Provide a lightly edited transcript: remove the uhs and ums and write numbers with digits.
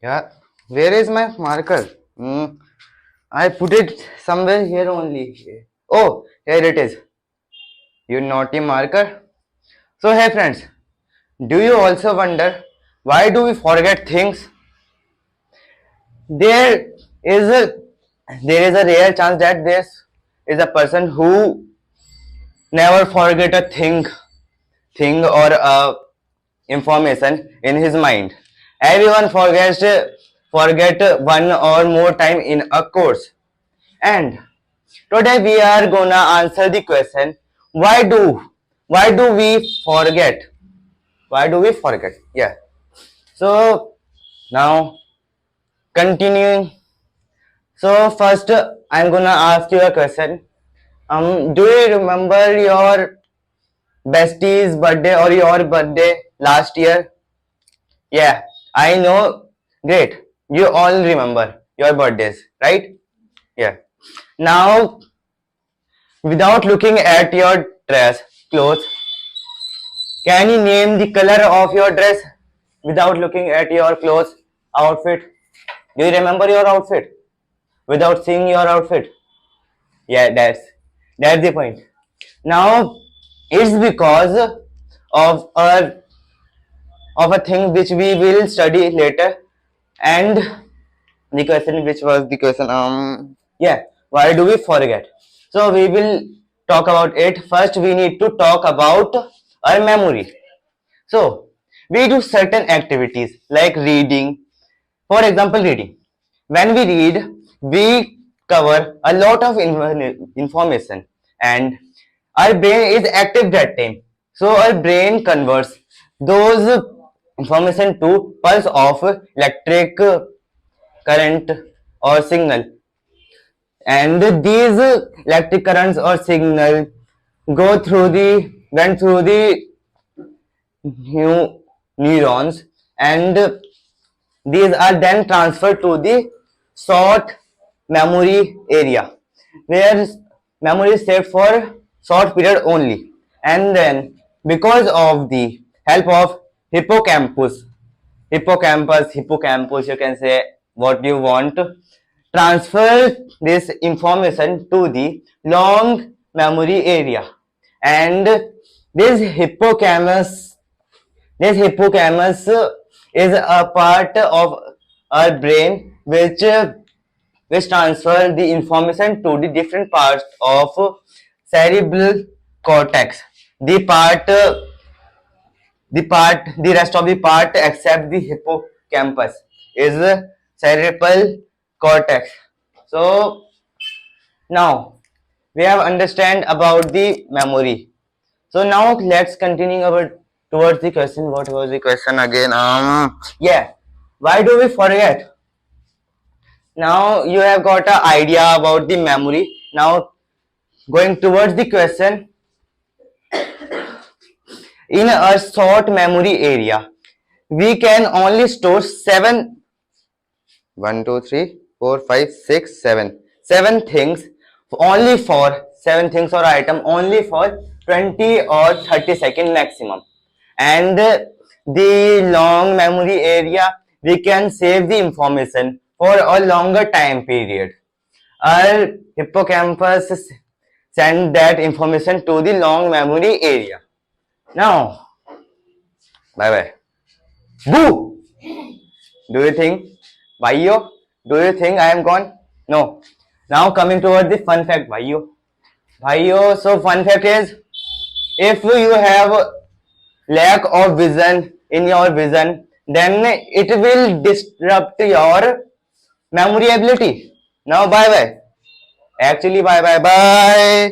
Yeah, where is my marker? I put it somewhere here only. Oh, here it is. You naughty marker. So, hey friends, do you also wonder why do we forget things? There is a there is a rare chance that this is a person who never forget a thing or a information in his mind. Everyone forget one or more time in a course. And today we are gonna answer the question why do we forget? Why do we forget? Yeah. So now continuing. So first I'm gonna ask you a question. Do you remember your bestie's birthday or your birthday last year? Yeah, I know. Great. You all remember your birthdays, right? Yeah. Now, without looking at your dress, clothes, can you name the color of your dress without looking at your clothes, outfit? Do you remember your outfit without seeing your outfit? Yeah, that's the point. Now, it's because of a of a thing which we will study later, and the question which was the question yeah, why do we forget? So we will talk about it. First we need to talk about our memory. So we do certain activities like reading. For example, reading. When we read, we cover a lot of information, and our brain is active that time. So our brain converts those information to pulse of electric current or signal, and these electric currents or signal went through the neurons, and these are then transferred to the short memory area where memory is saved for short period only, and then because of the help of hippocampus hippocampus, you can say what you want, transfer this information to the long memory area. And this hippocampus is a part of our brain which transfer the information to the different parts of cerebral cortex. The rest of the part except the hippocampus is cerebral cortex. So now we have understand about the memory. So now let's continue our towards the question. What was the question again? Yeah, why do we forget? Now you have got an idea about the memory. Now going towards the question, in a short memory area, we can only store seven things, only for seven things or item only for 20 or 30 second maximum. And the long memory area, we can save the information for a longer time period. Our hippocampus send that information to the long memory area. Now, bye bye. Boo! Do you think, Bhaiyo? Do you think I am gone? No. Now coming toward the fun fact, Bhaiyo. Bhaiyo, so fun fact is, if you have lack of vision in your vision, then it will disrupt your memory ability. Now bye bye. Actually bye bye bye.